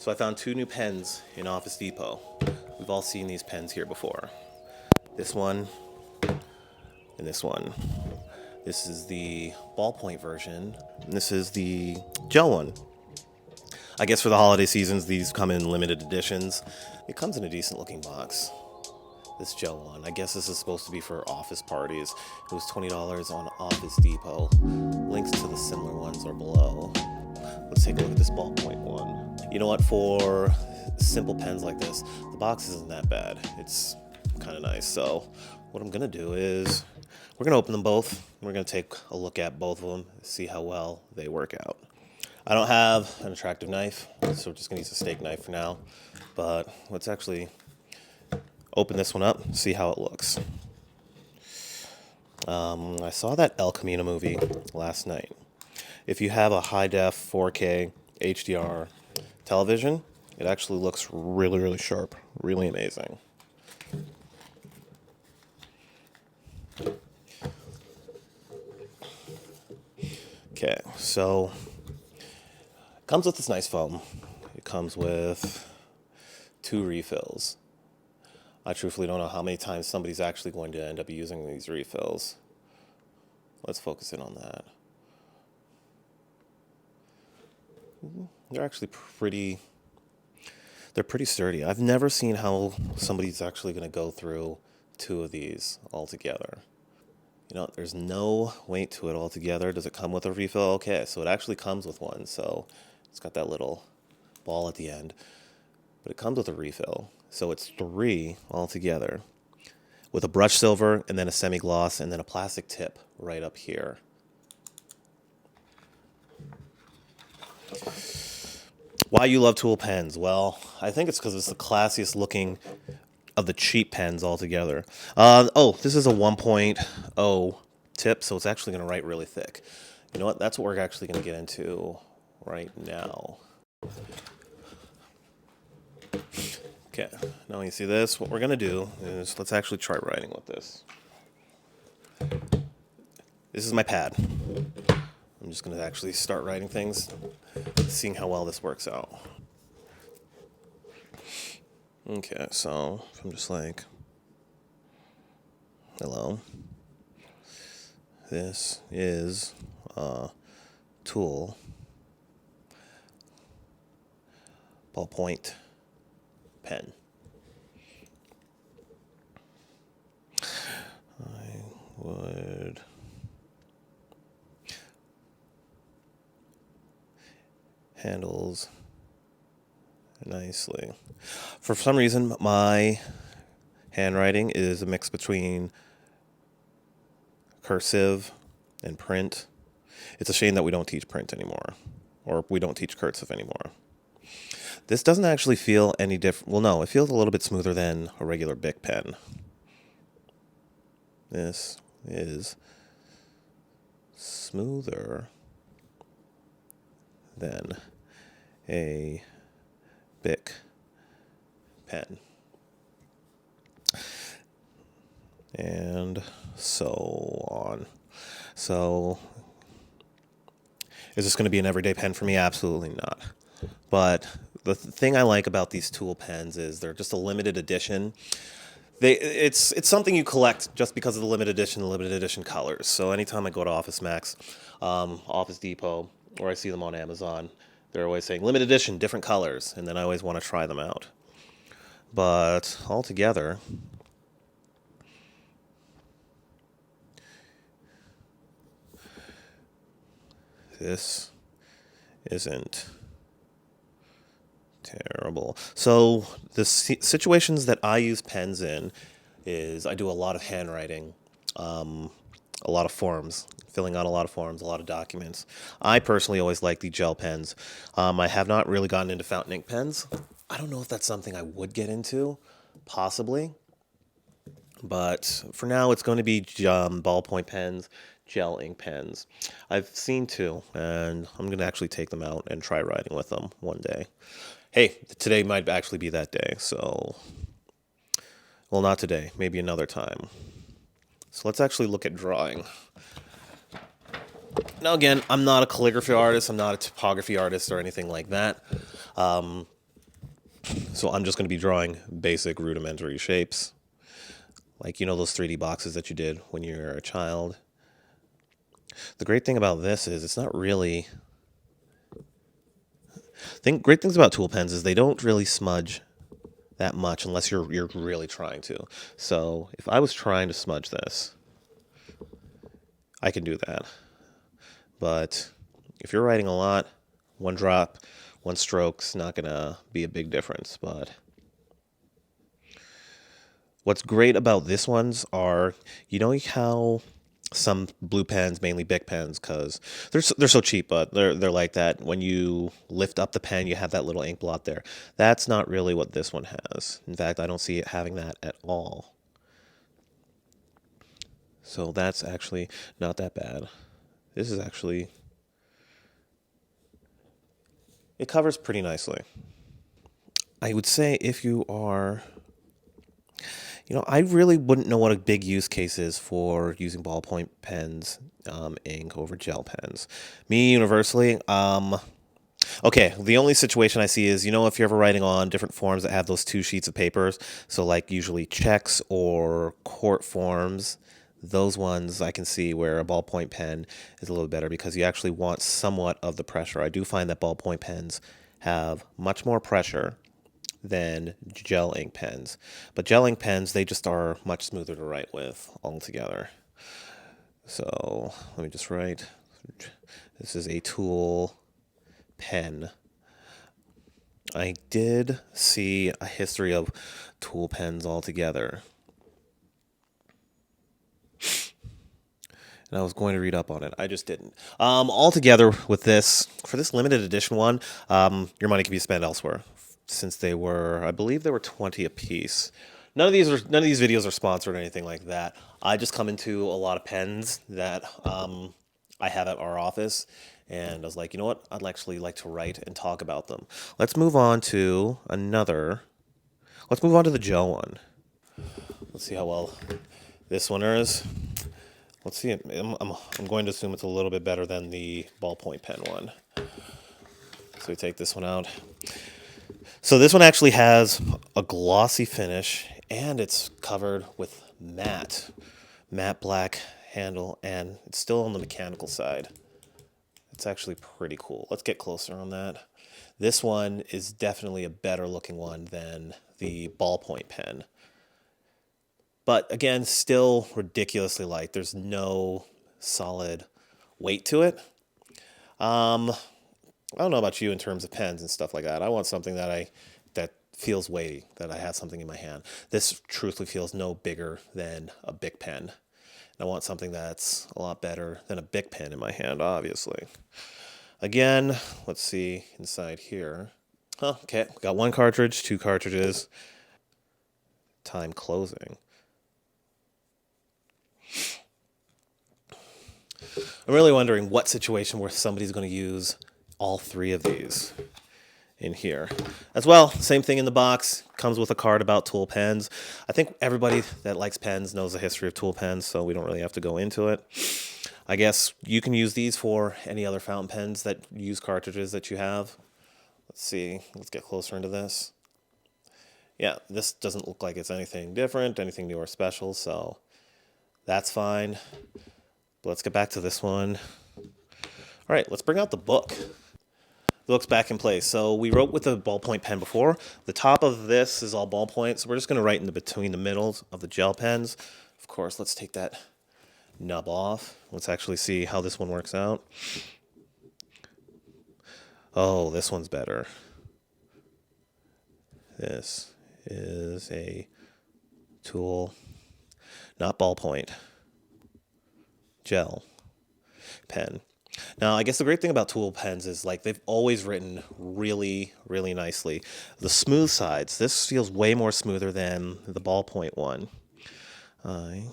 So I found two new pens in Office Depot. We've all seen these pens here before. This one and this one. This is the ballpoint version, and this is the gel one. I guess for the holiday seasons, these come in limited editions. It comes in a decent looking box. This gel one, I guess this is supposed to be for office parties. It was $20 on Office Depot. Links to the similar ones are below. Let's take a look at this ballpoint one. You know what, for simple pens like this, the box isn't that bad. It's kind of nice. So what I'm gonna do is we're gonna open them both. We're gonna take a look at both of them, see how well they work out. I don't have an attractive knife, so we're just gonna use a steak knife for now. But let's actually open this one up, see how it looks. I saw that El Camino movie last night. If you have a high def 4K HDR television, it actually looks really, really sharp, really amazing. Okay, so it comes with this nice foam. It comes with 2 refills. I truthfully don't know how many times somebody's actually going to end up using these refills. Let's focus in on that. They're actually they're pretty sturdy. I've never seen how somebody's actually going to go through 2 of these altogether. You know, there's no weight to it altogether. Does it come with a refill? Okay, so it actually comes with one. So it's got that little ball at the end. But it comes with a refill. So it's 3 altogether. With a brush silver, and then a semi-gloss, and then a plastic tip right up here. Why you love TUL pens? Well, I think it's because it's the classiest looking of the cheap pens altogether. This is a 1.0 tip, so it's actually going to write really thick. You know what? That's what we're actually going to get into right now. Okay, now when you see this, what we're going to do is let's actually try writing with this. This is my pad. I'm just going to actually start writing things, seeing how well this works out. Okay, so I'm just like, hello. This is a TUL ballpoint pen. I would handles nicely. For some reason, my handwriting is a mix between cursive and print. It's a shame that we don't teach print anymore, or we don't teach cursive anymore. This doesn't actually feel any different. Well, no, it feels a little bit smoother than a regular Bic pen. This is smoother than a Bic pen. And so on. So, is this going to be an everyday pen for me? Absolutely not. But the thing I like about these TUL pens is they're just a limited edition. It's something you collect just because of the limited edition colors. So anytime I go to Office Max, Office Depot, or I see them on Amazon, they're always saying limited edition, different colors, and then I always want to try them out. But altogether, this isn't terrible. So the situations that I use pens in is I do a lot of handwriting, a lot of forms, filling out a lot of forms, a lot of documents. I personally always like the gel pens. I have not really gotten into fountain ink pens. I don't know if that's something I would get into, possibly. But for now, it's going to be ballpoint pens, gel ink pens. I've seen 2, and I'm going to actually take them out and try writing with them one day. Hey, today might actually be that day, so... Well, not today, maybe another time. So let's actually look at drawing. Now again, I'm not a calligraphy artist, I'm not a typography artist or anything like that. So I'm just going to be drawing basic rudimentary shapes. Like, you know, those 3D boxes that you did when you were a child. The great thing about this is it's not really. Great things about tool pens is they don't really smudge that much unless you're really trying to. So if I was trying to smudge this, I can do that. But if you're writing a lot, one drop, one stroke's not gonna be a big difference. But what's great about this ones are, you know how some blue pens, mainly Bic pens, because they're so cheap, but they're like that. When you lift up the pen, you have that little ink blot there. That's not really what this one has. In fact, I don't see it having that at all. So that's actually not that bad. This is actually, it covers pretty nicely. I would say if you are, I really wouldn't know what a big use case is for using ballpoint pens, ink over gel pens. Me, universally, okay, the only situation I see is, if you're ever writing on different forms that have those two sheets of papers, so like usually checks or court forms, those ones I can see where a ballpoint pen is a little better because you actually want somewhat of the pressure. I do find that ballpoint pens have much more pressure than gel ink pens. But gel ink pens, they just are much smoother to write with altogether. So let me just write. This is a TUL pen. I did see a history of TUL pens altogether. And I was going to read up on it. I just didn't. Altogether with this, for this limited edition one, your money can be spent elsewhere. Since I believe they were 20 a piece. None of these videos are sponsored or anything like that. I just come into a lot of pens that I have at our office, and I was like, you know what? I'd actually like to write and talk about them. Let's move on to another. Let's move on to the gel one. Let's see how well this one is. Let's see. I'm going to assume it's a little bit better than the ballpoint pen one. So we take this one out. So this one actually has a glossy finish, and it's covered with matte black handle, and it's still on the mechanical side. It's actually pretty cool. Let's get closer on that. This one is definitely a better looking one than the ballpoint pen. But again, still ridiculously light. There's no solid weight to it. I don't know about you in terms of pens and stuff like that. I want something that feels weighty, that I have something in my hand. This truthfully feels no bigger than a Bic pen. And I want something that's a lot better than a Bic pen in my hand, obviously. Again, let's see inside here. Okay, got one cartridge, two cartridges. Time closing. I'm really wondering what situation where somebody's going to use all three of these in here. As well, same thing in the box. Comes with a card about TUL pens. I think everybody that likes pens knows the history of TUL pens, so we don't really have to go into it. I guess you can use these for any other fountain pens that use cartridges that you have. Let's see. Let's get closer into this. Yeah, this doesn't look like it's anything different, anything new or special, so that's fine. But let's get back to this one. All right, let's bring out the book. The book's back in place. So we wrote with a ballpoint pen before. The top of this is all ballpoint, so we're just going to write in between the middles of the gel pens. Of course, let's take that nub off. Let's actually see how this one works out. Oh, this one's better. This is a TUL, not ballpoint, gel pen. Now, I guess the great thing about TUL pens is like they've always written really, really nicely. The smooth sides, this feels way more smoother than the ballpoint one. I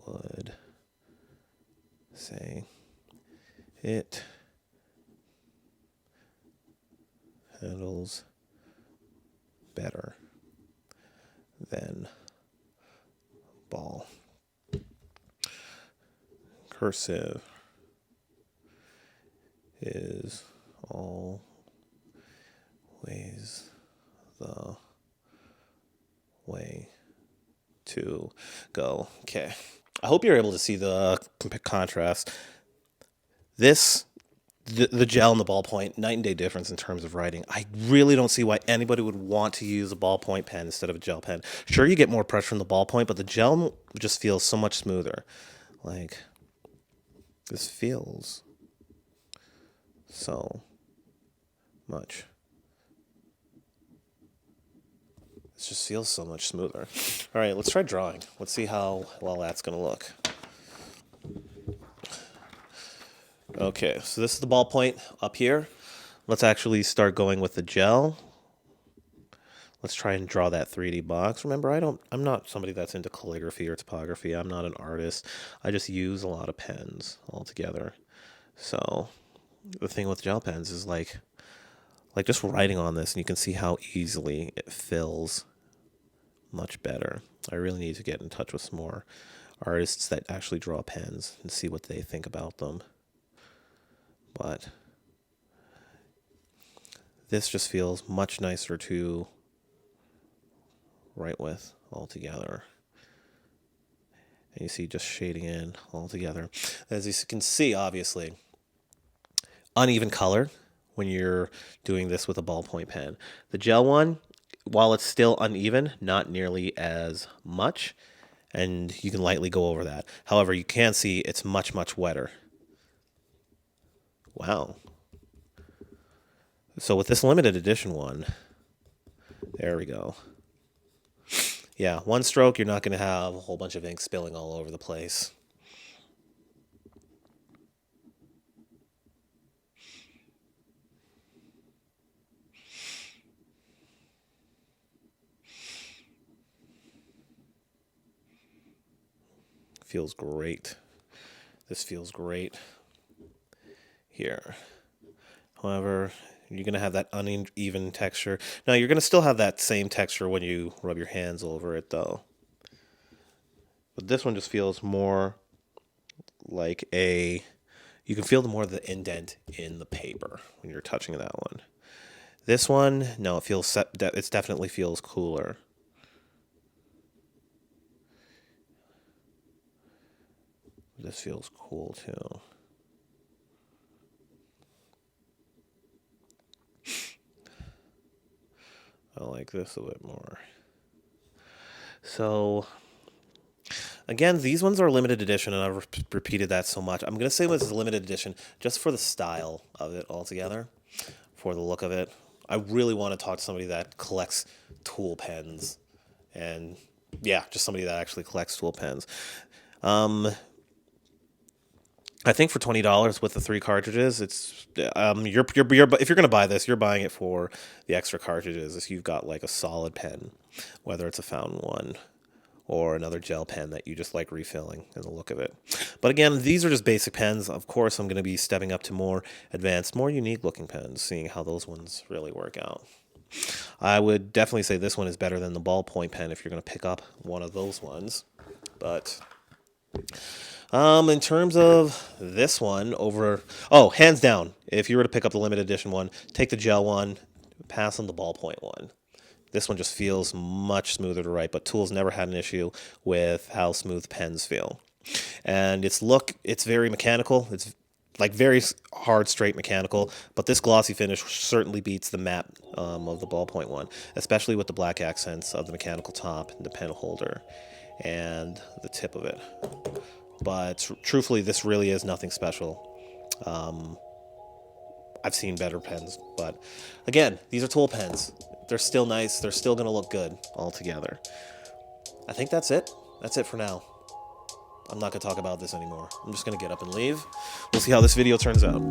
would say it handles better than ball. Cursive is always the way to go. Okay. I hope you're able to see the contrast. The gel and the ballpoint, night and day difference in terms of writing. I really don't see why anybody would want to use a ballpoint pen instead of a gel pen. Sure, you get more pressure from the ballpoint, but the gel just feels so much smoother. Like, this feels so much. It just feels so much smoother. All right, let's try drawing. Let's see how well that's going to look. Okay, so this is the ballpoint up here. Let's actually start going with the gel. Let's try and draw that 3D box. Remember, I'm not somebody that's into calligraphy or typography. I'm not an artist. I just use a lot of pens altogether. So the thing with gel pens is like just writing on this, and you can see how easily it fills much better. I really need to get in touch with some more artists that actually draw pens and see what they think about them. But this just feels much nicer to write with altogether. And you see just shading in altogether. As you can see, obviously, uneven color when you're doing this with a ballpoint pen. The gel one, while it's still uneven, not nearly as much, and you can lightly go over that. However, you can see it's much, much wetter. Wow. So with this limited edition one, there we go. Yeah, one stroke, you're not going to have a whole bunch of ink spilling all over the place. Feels great. This feels great here. However, you're going to have that uneven texture. Now, you're going to still have that same texture when you rub your hands over it, though. But this one just feels more like you can feel more of the indent in the paper when you're touching that one. This one, no, it definitely feels cooler. This feels cool, too. I like this a bit more. So, again, these ones are limited edition, and I've repeated that so much. I'm going to say this is a limited edition just for the style of it altogether, for the look of it. I really want to talk to somebody that collects TUL pens, and yeah, just somebody that actually collects TUL pens. I think for $20 with the 3 cartridges, it's you're if you're going to buy this, you're buying it for the extra cartridges. If you've got like a solid pen, whether it's a fountain one or another gel pen that you just like refilling in the look of it. But again, these are just basic pens. Of course, I'm going to be stepping up to more advanced, more unique looking pens, seeing how those ones really work out. I would definitely say this one is better than the ballpoint pen if you're going to pick up one of those ones. But in terms of this one hands down, if you were to pick up the limited edition one, take the gel one, pass on the ballpoint one. This one just feels much smoother to write, but TUL's never had an issue with how smooth pens feel. And it's very mechanical. It's like very hard, straight mechanical, but this glossy finish certainly beats the matte of the ballpoint one, especially with the black accents of the mechanical top and the pen holder and the tip of it. But truthfully, this really is nothing special. I've seen better pens, but again, these are TUL pens. They're still nice. They're still going to look good altogether. I think that's it. That's it for now. I'm not going to talk about this anymore. I'm just going to get up and leave. We'll see how this video turns out.